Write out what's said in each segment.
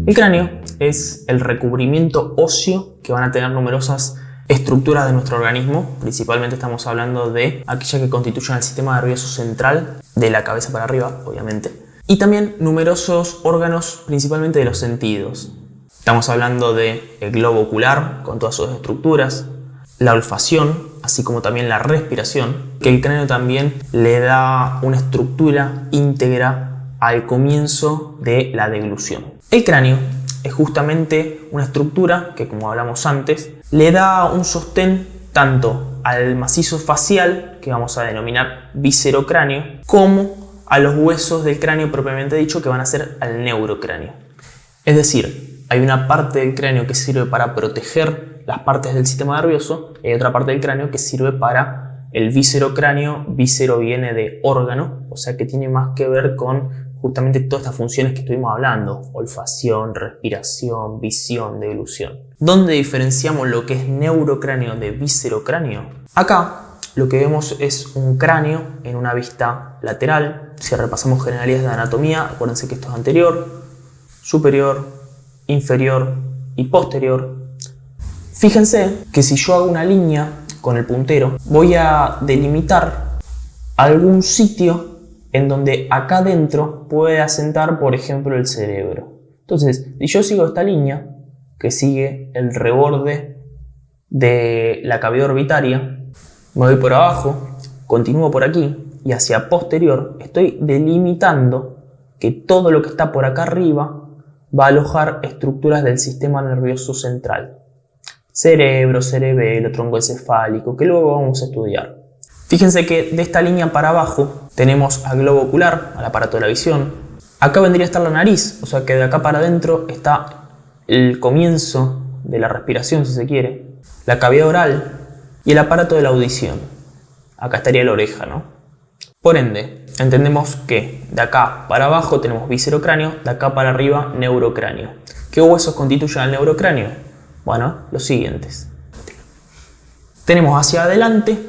El cráneo es el recubrimiento óseo que van a tener numerosas estructuras de nuestro organismo. Principalmente estamos hablando de aquellas que constituyen el sistema nervioso central, de la cabeza para arriba, obviamente. Y también numerosos órganos, principalmente de los sentidos. Estamos hablando del globo ocular, con todas sus estructuras, la olfacción, así como también la respiración, que el cráneo también le da una estructura íntegra al comienzo de la deglución. El cráneo es justamente una estructura que, como hablamos antes, le da un sostén tanto al macizo facial, que vamos a denominar viscerocráneo, como a los huesos del cráneo propiamente dicho, que van a ser al neurocráneo. Es decir, hay una parte del cráneo que sirve para proteger las partes del sistema nervioso y hay otra parte del cráneo que sirve para el viscerocráneo. Víscero viene de órgano, o sea que tiene más que ver con justamente todas estas funciones que estuvimos hablando: olfacción, respiración, visión, deglución. ¿Dónde diferenciamos lo que es neurocráneo de viscerocráneo? Acá lo que vemos es un cráneo en una vista lateral. Si repasamos generalidades de anatomía, acuérdense que esto es anterior, superior, inferior y posterior. Fíjense que si yo hago una línea con el puntero, voy a delimitar algún sitio en donde acá adentro puede asentar, por ejemplo, el cerebro. Entonces, si yo sigo esta línea, que sigue el reborde de la cavidad orbitaria, me voy por abajo, continúo por aquí y hacia posterior, estoy delimitando que todo lo que está por acá arriba va a alojar estructuras del sistema nervioso central. Cerebro, cerebelo, tronco encefálico, que luego vamos a estudiar. Fíjense que de esta línea para abajo tenemos al globo ocular, al aparato de la visión. Acá vendría a estar la nariz, o sea que de acá para adentro está el comienzo de la respiración, si se quiere, la cavidad oral y el aparato de la audición. Acá estaría la oreja, ¿no? Por ende, entendemos que de acá para abajo tenemos viscerocráneo, de acá para arriba neurocráneo. ¿Qué huesos constituyen al neurocráneo? Bueno, los siguientes. Tenemos hacia adelante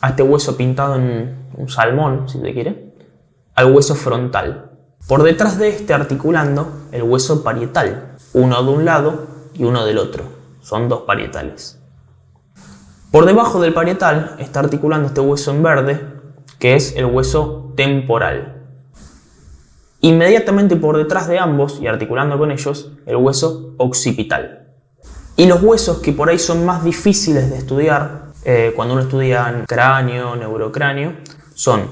a este hueso pintado en un salmón, si se quiere, al hueso frontal. Por detrás de este, articulando, el hueso parietal, uno de un lado y uno del otro. Son dos parietales. Por debajo del parietal está articulando este hueso en verde, que es el hueso temporal. Inmediatamente por detrás de ambos, y articulando con ellos, el hueso occipital. Y los huesos que por ahí son más difíciles de estudiar, cuando uno estudia cráneo, neurocráneo, son,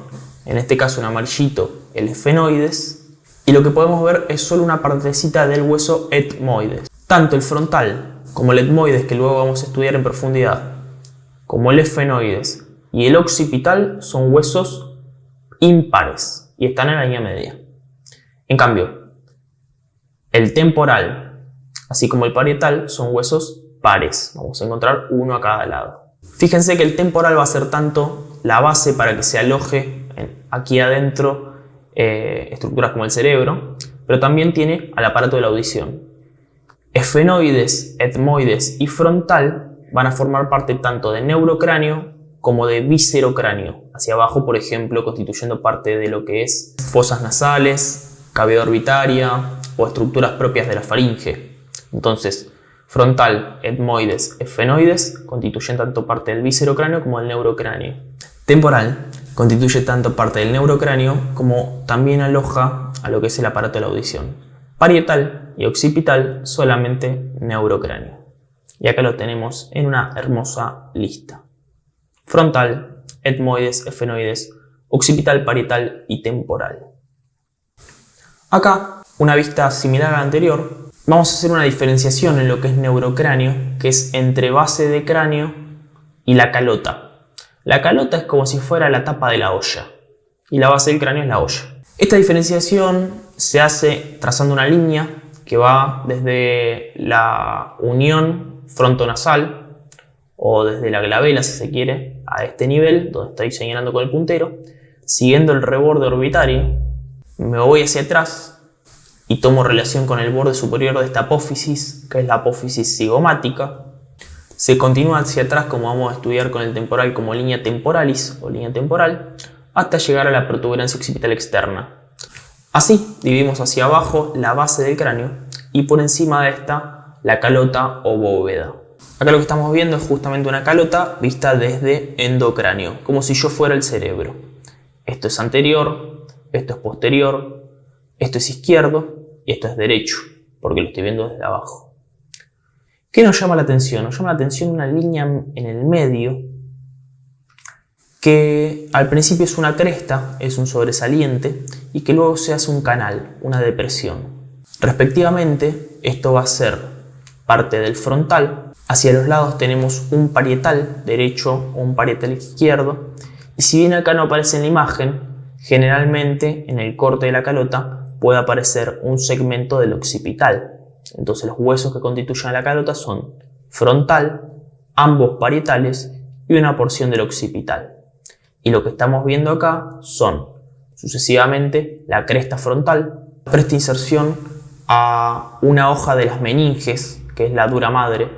en este caso en amarillito, el esfenoides, y lo que podemos ver es solo una partecita del hueso etmoides. Tanto el frontal como el etmoides, que luego vamos a estudiar en profundidad, como el esfenoides y el occipital son huesos impares y están en la línea media. En cambio, el temporal, así como el parietal, son huesos pares. Vamos a encontrar uno a cada lado. Fíjense que el temporal va a ser tanto la base para que se aloje aquí adentro estructuras como el cerebro, pero también tiene al aparato de la audición. Esfenoides, etmoides y frontal van a formar parte tanto de neurocráneo como de viscerocráneo, hacia abajo, por ejemplo, constituyendo parte de lo que es fosas nasales, cavidad orbitaria o estructuras propias de la faringe. Entonces, frontal, etmoides, esfenoides constituyen tanto parte del viscerocráneo como del neurocráneo. Temporal constituye tanto parte del neurocráneo como también aloja a lo que es el aparato de la audición. Parietal y occipital solamente neurocráneo. Y acá lo tenemos en una hermosa lista. Frontal, etmoides, esfenoides, occipital, parietal y temporal. Acá, una vista similar a la anterior, vamos a hacer una diferenciación en lo que es neurocráneo, que es entre base de cráneo y la calota. La calota es como si fuera la tapa de la olla y la base del cráneo es la olla. Esta diferenciación se hace trazando una línea que va desde la unión frontonasal o desde la glabela, si se quiere, a este nivel donde estoy señalando con el puntero, siguiendo el reborde orbitario, me voy hacia atrás y tomo relación con el borde superior de esta apófisis, que es la apófisis cigomática. Se continúa hacia atrás, como vamos a estudiar con el temporal, como línea temporalis o línea temporal, hasta llegar a la protuberancia occipital externa. Así, dividimos hacia abajo la base del cráneo, y por encima de esta la calota o bóveda. Acá lo que estamos viendo es justamente una calota vista desde endocráneo, como si yo fuera el cerebro. Esto es anterior, esto es posterior, esto es izquierdo y esto es derecho, porque lo estoy viendo desde abajo. ¿Qué nos llama la atención? Nos llama la atención una línea en el medio que al principio es una cresta, es un sobresaliente, y que luego se hace un canal, una depresión. Respectivamente, esto va a ser parte del frontal. Hacia los lados tenemos un parietal derecho o un parietal izquierdo, y si bien acá no aparece en la imagen, generalmente en el corte de la calota puede aparecer un segmento del occipital. Entonces los huesos que constituyen la calota son frontal, ambos parietales y una porción del occipital. Y lo que estamos viendo acá son sucesivamente la cresta frontal, presta inserción a una hoja de las meninges, que es la dura madre.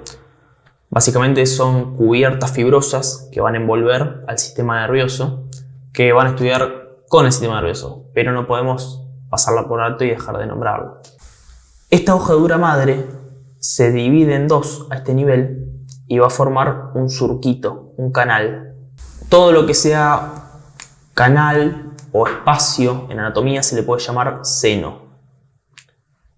Básicamente son cubiertas fibrosas que van a envolver al sistema nervioso, que van a estudiar con el sistema nervioso, pero no podemos pasarla por alto y dejar de nombrarla. Esta hoja de dura madre se divide en dos a este nivel y va a formar un surquito, un canal. Todo lo que sea canal o espacio en anatomía se le puede llamar seno.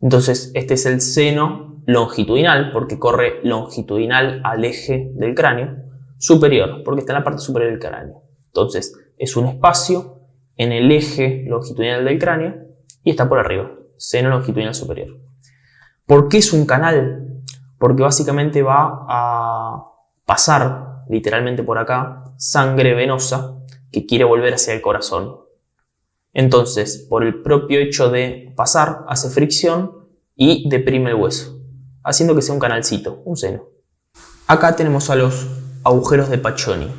Entonces este es el seno longitudinal porque corre longitudinal al eje del cráneo, superior porque está en la parte superior del cráneo. Entonces es un espacio en el eje longitudinal del cráneo y está por arriba, seno longitudinal superior. ¿Por qué es un canal? Porque básicamente va a pasar literalmente por acá sangre venosa que quiere volver hacia el corazón. Entonces, por el propio hecho de pasar, hace fricción y deprime el hueso, haciendo que sea un canalcito, un seno. Acá tenemos a los agujeros de Paccioni.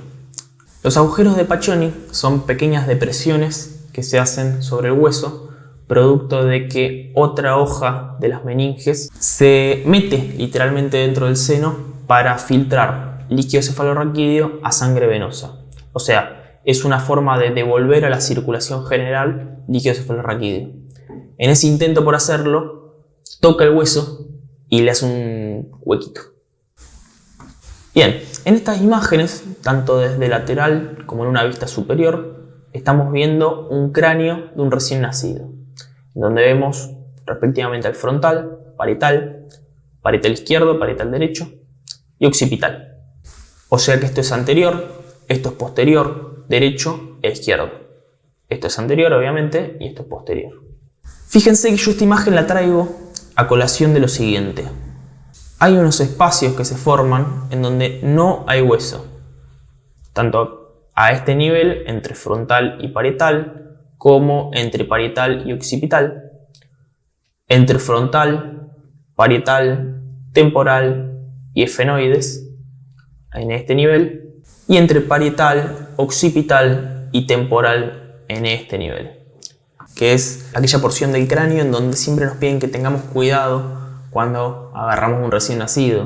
Los agujeros de Paccioni son pequeñas depresiones que se hacen sobre el hueso, producto de que otra hoja de las meninges se mete literalmente dentro del seno para filtrar líquido cefalorraquídeo a sangre venosa. O sea, es una forma de devolver a la circulación general líquido cefalorraquídeo. En ese intento por hacerlo, toca el hueso y le hace un huequito. Bien, en estas imágenes, tanto desde lateral como en una vista superior, estamos viendo un cráneo de un recién nacido, donde vemos respectivamente al frontal, parietal izquierdo, parietal derecho y occipital. O sea que esto es anterior, esto es posterior, derecho e izquierdo. Esto es anterior obviamente y esto es posterior. Fíjense que yo esta imagen la traigo a colación de lo siguiente. Hay unos espacios que se forman en donde no hay hueso, tanto a este nivel entre frontal y parietal, como entre parietal y occipital, entre frontal, parietal, temporal y efenoides, en este nivel, y entre parietal, occipital y temporal en este nivel, que es aquella porción del cráneo en donde siempre nos piden que tengamos cuidado cuando agarramos un recién nacido.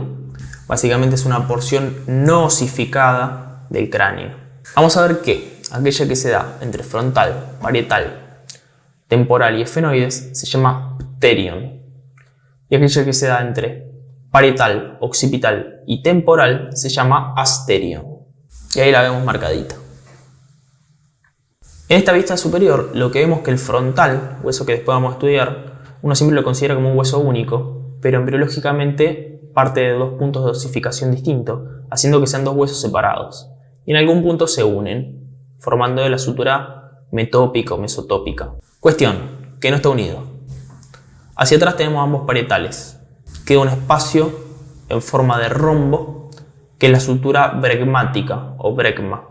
Básicamente es una porción no osificada del cráneo. Vamos a ver que aquella que se da entre frontal, parietal, temporal y efenoides se llama pterion, y aquella que se da entre parietal, occipital y temporal se llama asterion. Y ahí la vemos marcadita. En esta vista superior lo que vemos que el frontal, hueso que después vamos a estudiar, uno siempre lo considera como un hueso único, pero embriológicamente parte de dos puntos de osificación distintos, haciendo que sean dos huesos separados. Y en algún punto se unen, formando la sutura metópica o mesotópica. Cuestión, que no está unido. Hacia atrás tenemos ambos parietales. Queda un espacio en forma de rombo, que es la sutura bregmática o bregma.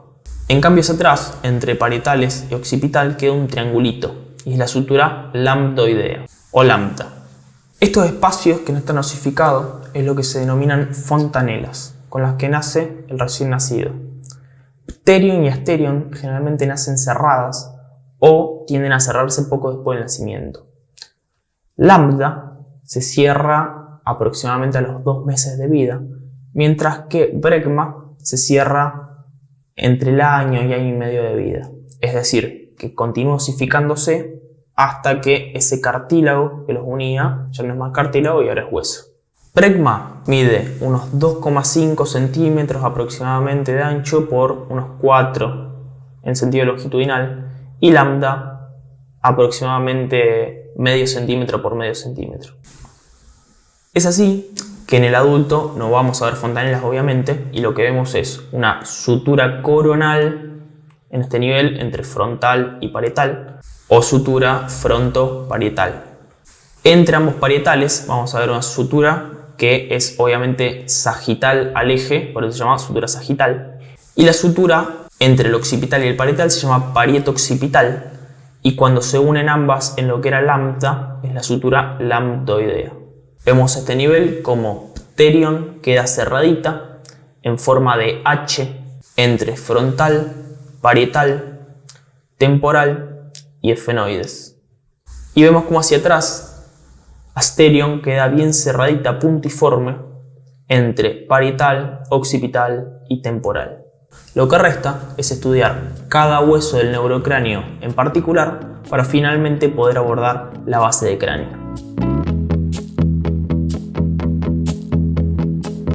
En cambio hacia atrás, entre parietales y occipital, queda un triangulito, y es la sutura lambdoidea o lambda. Estos espacios que no están osificados es lo que se denominan fontanelas, con las que nace el recién nacido. Pterion y asterion generalmente nacen cerradas o tienden a cerrarse poco después del nacimiento. Lambda se cierra aproximadamente a los 2 meses de vida, mientras que bregma se cierra entre el año y año y medio de vida. Es decir, que continúa osificándose hasta que ese cartílago que los unía ya no es más cartílago y ahora es hueso. Brecma mide unos 2,5 centímetros aproximadamente de ancho por unos 4 en sentido longitudinal y lambda aproximadamente medio centímetro por medio centímetro. Es así que en el adulto no vamos a ver fontanelas obviamente y lo que vemos es una sutura coronal en este nivel entre frontal y parietal o sutura frontoparietal. Entre ambos parietales vamos a ver una sutura que es obviamente sagital al eje, por eso se llama sutura sagital, y la sutura entre el occipital y el parietal se llama parieto-occipital, y cuando se unen ambas en lo que era lambda es la sutura lambdoidea. Vemos este nivel como pterion queda cerradita en forma de H entre frontal, parietal, temporal y efenoides. Y vemos como hacia atrás asterion queda bien cerradita, puntiforme, entre parietal, occipital y temporal. Lo que resta es estudiar cada hueso del neurocráneo en particular para finalmente poder abordar la base del cráneo.